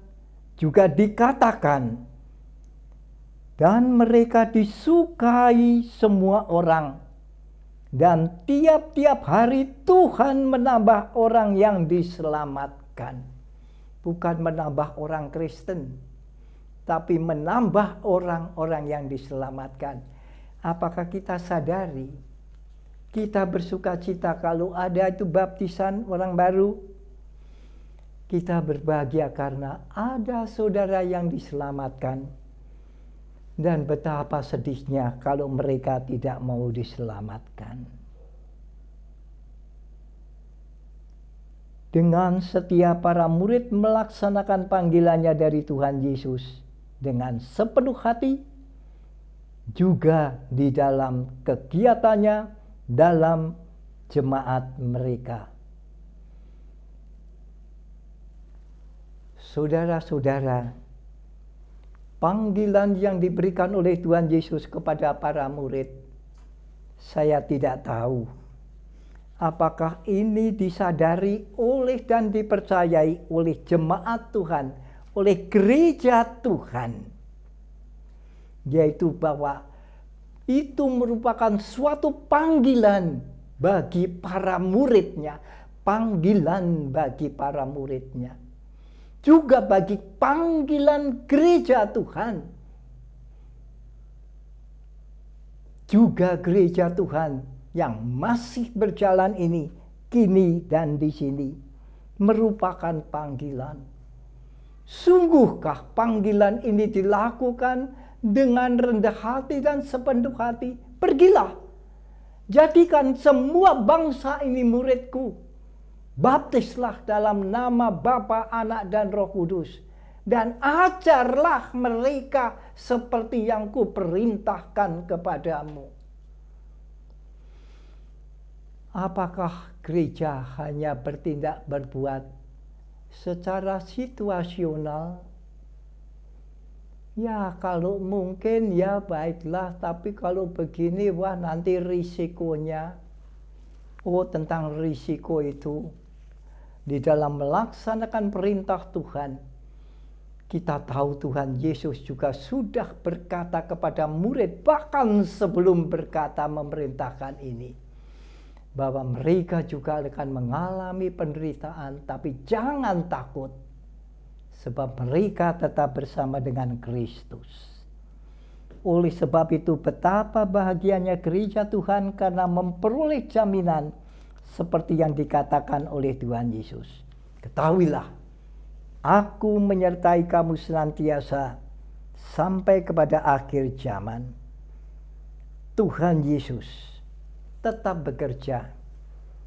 juga dikatakan, dan mereka disukai semua orang, dan tiap-tiap hari Tuhan menambah orang yang diselamatkan. Bukan menambah orang Kristen, tapi menambah orang-orang yang diselamatkan. Apakah kita sadari? Kita bersuka cita kalau ada itu baptisan orang baru. Kita berbahagia karena ada saudara yang diselamatkan. Dan betapa sedihnya kalau mereka tidak mau diselamatkan. Dengan setia para murid melaksanakan panggilannya dari Tuhan Yesus dengan sepenuh hati, juga di dalam kegiatannya dalam jemaat mereka. Saudara-saudara, panggilan yang diberikan oleh Tuhan Yesus kepada para murid, saya tidak tahu apakah ini disadari oleh dan dipercayai oleh jemaat Tuhan, oleh gereja Tuhan, yaitu bahwa itu merupakan suatu panggilan bagi para muridnya, panggilan bagi para muridnya, juga bagi panggilan gereja Tuhan, juga gereja Tuhan yang masih berjalan ini, kini dan di sini, merupakan panggilan. Sungguhkah panggilan ini dilakukan dengan rendah hati dan sepenuh hati? Pergilah, jadikan semua bangsa ini muridku. Baptislah dalam nama Bapa, Anak, dan Roh Kudus. Dan ajarlah mereka seperti yang kuperintahkan kepadamu. Apakah gereja hanya berbuat secara situasional? Ya kalau mungkin ya baiklah, tapi kalau begini wah nanti risikonya. Oh, tentang risiko itu di dalam melaksanakan perintah Tuhan, kita tahu Tuhan Yesus juga sudah berkata kepada murid, bahkan sebelum berkata memerintahkan ini, bahwa mereka juga akan mengalami penderitaan, tapi jangan takut, sebab mereka tetap bersama dengan Kristus. Oleh sebab itu betapa bahagianya gereja Tuhan karena memperoleh jaminan seperti yang dikatakan oleh Tuhan Yesus. Ketahuilah, aku menyertai kamu senantiasa sampai kepada akhir zaman. Tuhan Yesus tetap bekerja.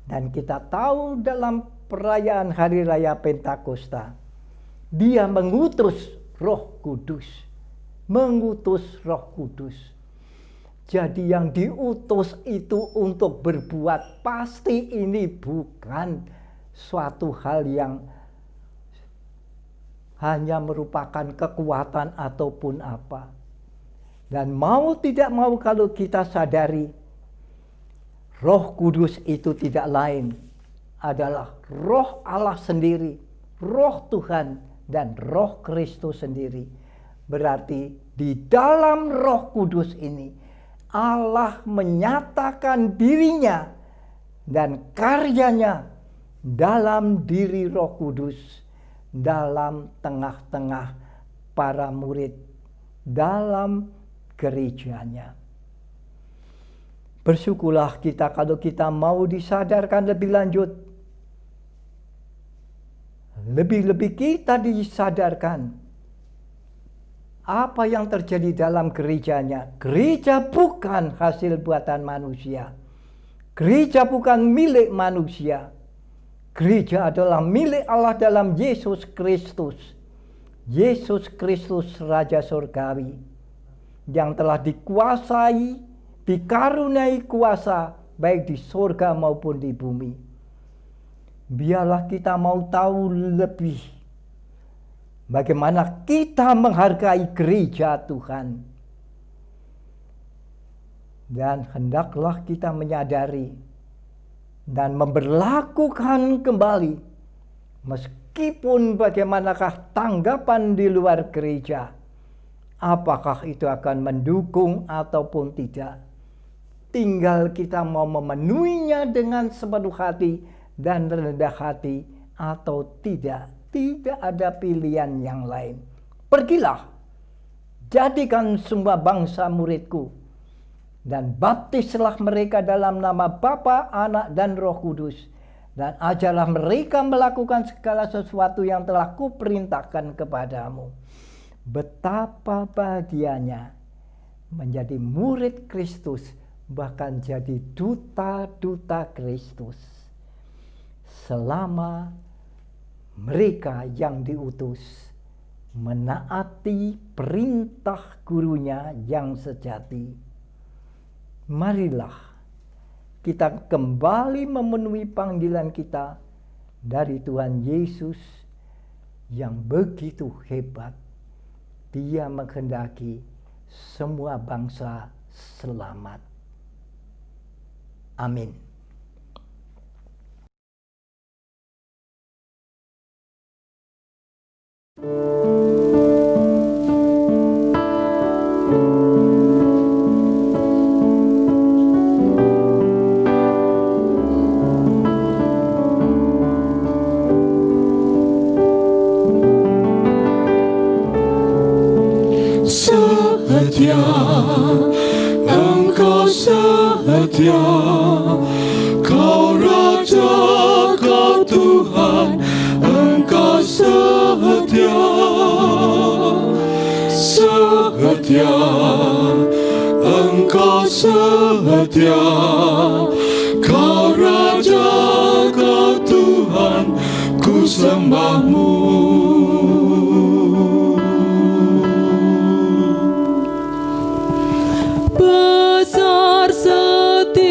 Dan kita tahu dalam perayaan Hari Raya Pentakosta, Dia mengutus Roh Kudus. Mengutus Roh Kudus. Jadi yang diutus itu untuk berbuat, pasti ini bukan suatu hal yang hanya merupakan kekuatan ataupun apa. Dan mau tidak mau kalau kita sadari, Roh Kudus itu tidak lain adalah Roh Allah sendiri, Roh Tuhan dan Roh Kristus sendiri. Berarti di dalam Roh Kudus ini Allah menyatakan dirinya dan karyanya dalam diri Roh Kudus, dalam tengah-tengah para murid, dalam gerejanya. Bersyukurlah kita kalau kita mau disadarkan lebih lanjut. Lebih-lebih kita disadarkan apa yang terjadi dalam gerejanya. Gereja bukan hasil buatan manusia. Gereja bukan milik manusia. Gereja adalah milik Allah dalam Yesus Kristus. Yesus Kristus Raja Surgawi yang telah dikuasai, dikaruniai kuasa baik di surga maupun di bumi. Biarlah kita mau tahu lebih bagaimana kita menghargai gereja Tuhan. Dan hendaklah kita menyadari dan memberlakukan kembali, meskipun bagaimanakah tanggapan di luar gereja, apakah itu akan mendukung ataupun tidak. Tinggal kita mau memenuhinya dengan sepenuh hati dan rendah hati atau tidak. Tidak ada pilihan yang lain. Pergilah, jadikan semua bangsa muridku, dan baptislah mereka dalam nama Bapa, Anak, dan Roh Kudus, dan ajarlah mereka melakukan segala sesuatu yang telah kuperintahkan kepadamu. Betapa bahagianya menjadi murid Kristus, bahkan jadi duta-duta Kristus, selama mereka yang diutus menaati perintah gurunya yang sejati. Marilah kita kembali memenuhi panggilan kita dari Tuhan Yesus yang begitu hebat. Dia menghendaki semua bangsa selamat. Amin. Setia, Engkau setia, Kau Raja, Kau Tuhan, Engkau setia. Setia, Engkau setia, Kau Raja, Kau Tuhan, ku sembahmu. Besar setiamu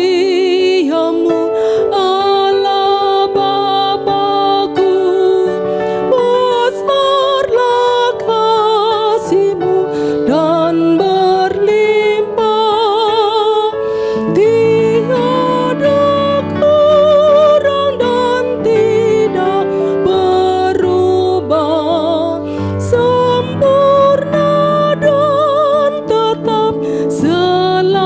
Allah Bapa-Ku, besarlah kasih-Mu dan berlimpah. Tiada kurang dan tidak berubah, sempurna dan tetap selamanya.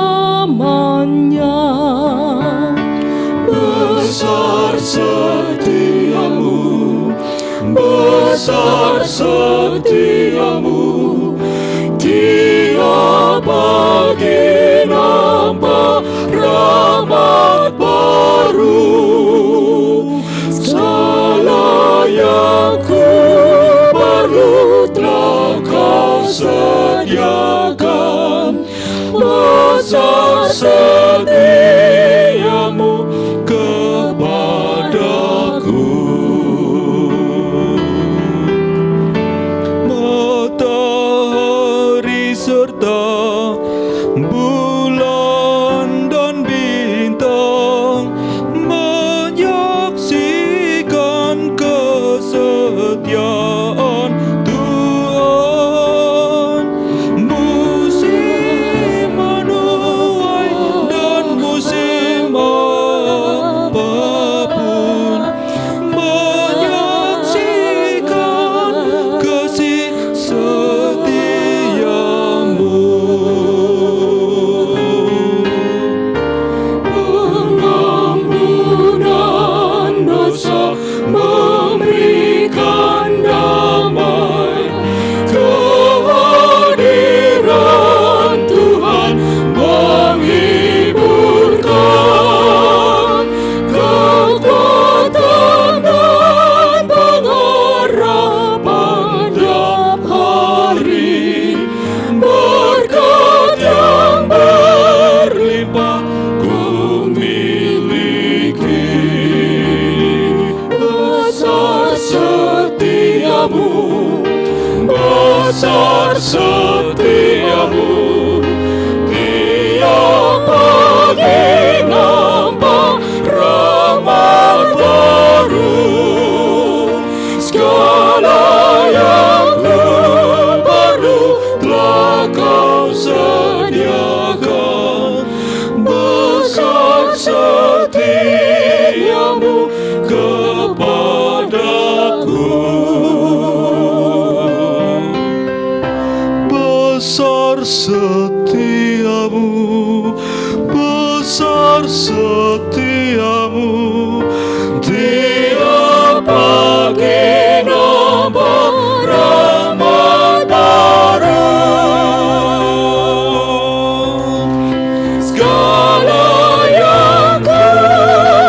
Besar setiamu, besar setiamu, Dia bagi nambah rahmat baru. Segala yang ku perlu telah Kau sediakan. Besar setiamu kepadaku. Mata setiamu, tiap pagi nampak rahmat baru. Segala yang ku perlu telah kau sediakan. Besar setiamu kepadaku. Besar setiamu, besar setiamu, tiap pagi nampak rahmat baru. Segala yang ku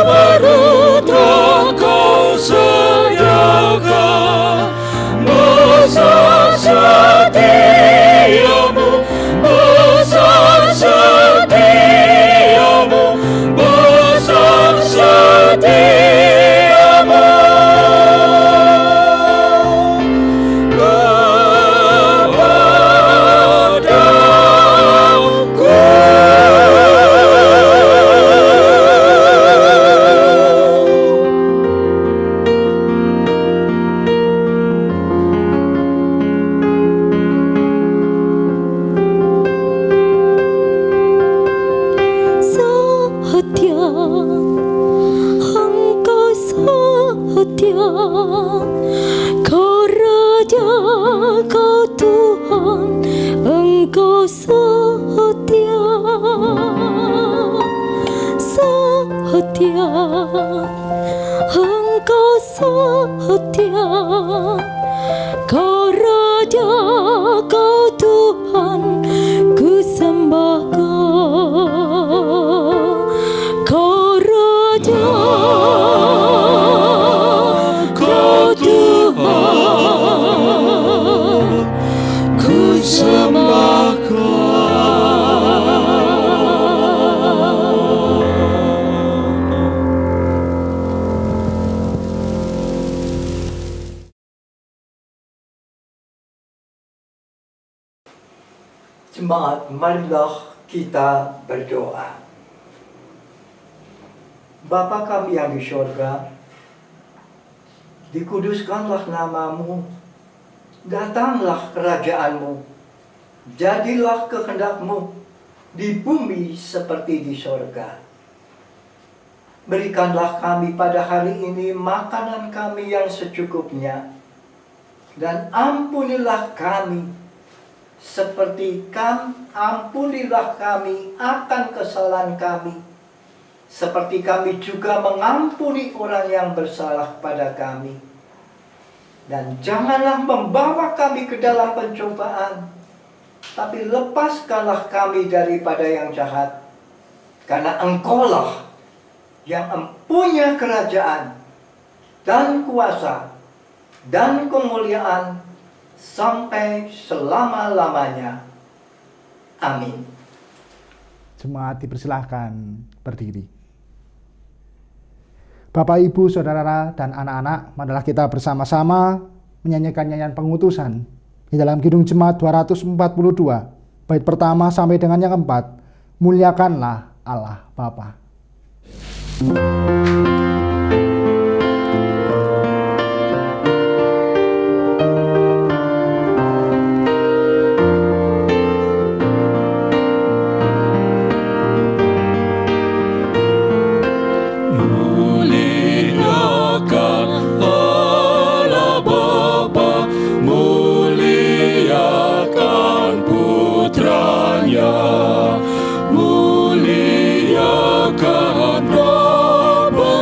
perlu telah kau sediakan. Besar setiamu, besar setiamu, besar setiamu Setia, Engkau setia, Kau Raja, Kau Tuhan, Engkau setia. Setia, Engkau setia, Kau Raja, Kau Tuhan, ku sembah Kau. Kau Raja, Kau Tuhan, ku sembah Kau. Jemaat, marilah kita berdoa. Bapa kami yang di surga, dikuduskanlah namamu, datanglah kerajaanmu, jadilah kehendakmu di bumi seperti di surga. Berikanlah kami pada hari ini makanan kami yang secukupnya, dan ampunilah kami seperti ampunilah kami akan kesalahan kami, seperti kami juga mengampuni orang yang bersalah pada kami. Dan janganlah membawa kami ke dalam pencobaan, tapi lepaskanlah kami daripada yang jahat. Karena Engkaulah yang mempunyai kerajaan dan kuasa dan kemuliaan sampai selama-lamanya. Amin. Jemaat dipersilahkan berdiri. Bapak, Ibu, Saudara, dan anak-anak, marilah kita bersama-sama menyanyikan nyanyian pengutusan di dalam Kidung Jemaat 242, bait pertama sampai dengan yang keempat. Muliakanlah Allah Bapa. Muliakan Roh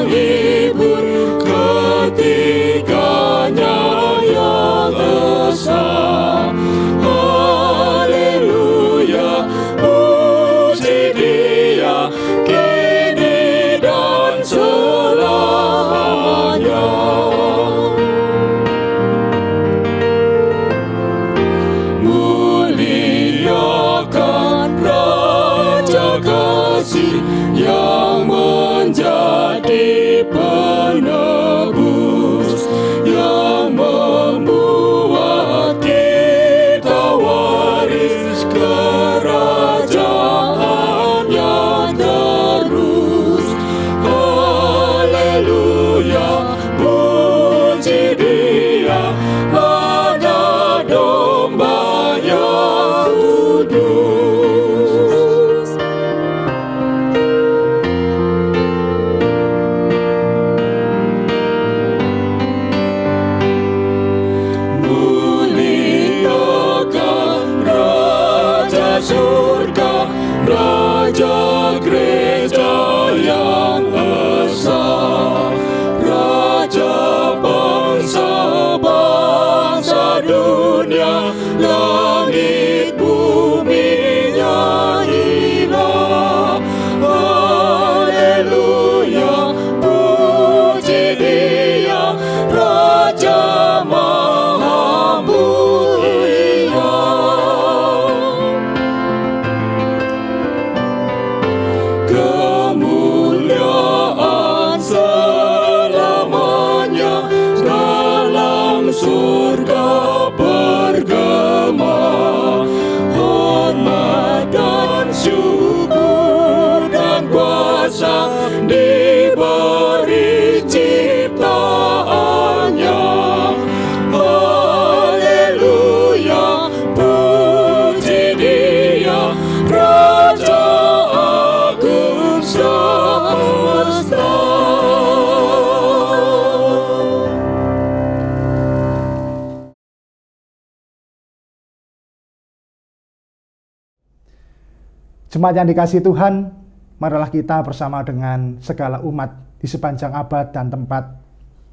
Jemaat yang dikasihi Tuhan, marilah kita bersama dengan segala umat di sepanjang abad dan tempat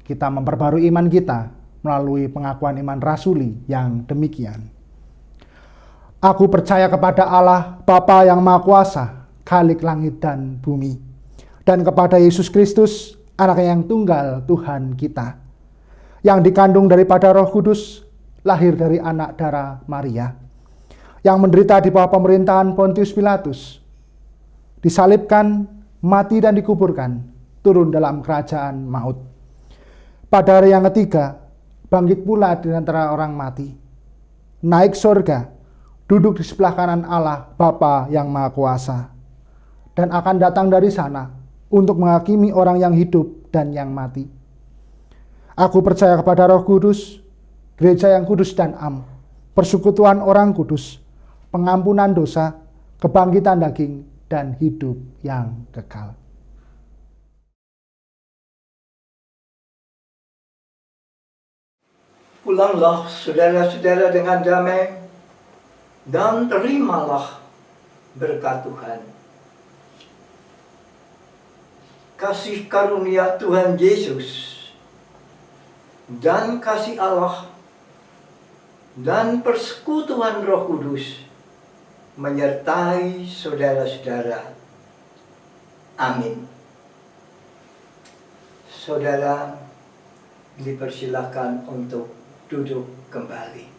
kita memperbarui iman kita melalui pengakuan iman rasuli yang demikian. Aku percaya kepada Allah, Bapa yang Maha Kuasa, Khalik langit dan bumi, dan kepada Yesus Kristus, Anaknya yang tunggal Tuhan kita, yang dikandung daripada Roh Kudus, lahir dari anak darah Maria, yang menderita di bawah pemerintahan Pontius Pilatus, disalibkan, mati dan dikuburkan, turun dalam kerajaan maut. Pada hari yang ketiga, bangkit pula di antara orang mati, naik surga, duduk di sebelah kanan Allah Bapa yang Maha Kuasa, dan akan datang dari sana untuk menghakimi orang yang hidup dan yang mati. Aku percaya kepada Roh Kudus, gereja yang kudus dan am, persekutuan orang kudus, pengampunan dosa, kebangkitan daging, dan hidup yang kekal. Pulanglah saudara-saudara dengan damai, dan terimalah berkat Tuhan. Kasih karunia Tuhan Yesus dan kasih Allah dan persekutuan Roh Kudus menyertai saudara-saudara. Amin. Saudara dipersilakan untuk duduk kembali.